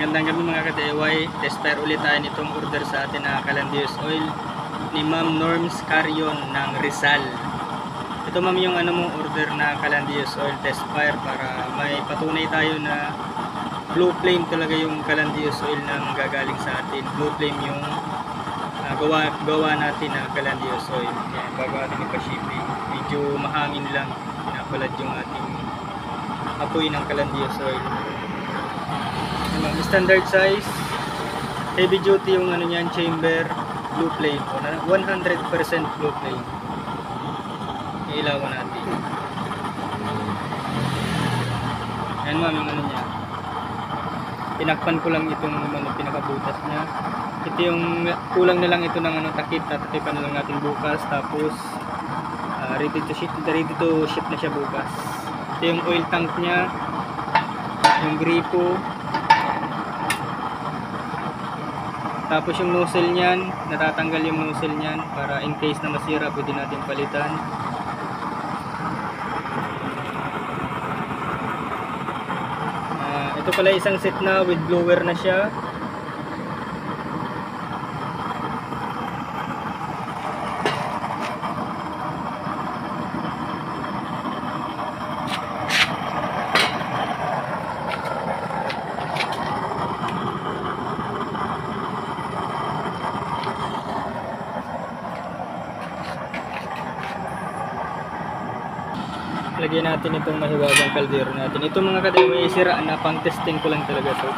Magandang gabi mga ka-DIY. Tester ulit tayo nitong order sa atin na Calandios oil ni Ma'am Norms Carion ng Rizal. Ito ma'am yung order na Calandios oil test fire para may patunay tayo na blue flame talaga yung Calandios oil na gagaling sa atin. Blue flame yung gawa natin na Calandios oil. Yan, bago ating ipa-shipping. Medyo mahangin lang. Pinapalad yung ating apoy ng Calandios oil. Standard size, heavy duty yung niyan, chamber, blue flame, 100% blue flame. Ilawan natin. Yan ma'am yung niya. Pinakpan ko lang itong pinakabutas niya. Ito yung kulang na lang ito ng takip, tatakipan na lang natin bukas, tapos ready to ship na siya bukas. Ito yung oil tank niya, yung gripo. Tapos yung nozzle niyan, natatanggal yung nozzle niyan para in case na masira pwede natin palitan. Ito pala isang set na with blower na siya. Lagyan natin itong mahiwagang kaldero natin. Ito mga ka-DIY, sira na, pang testing ko lang talaga to.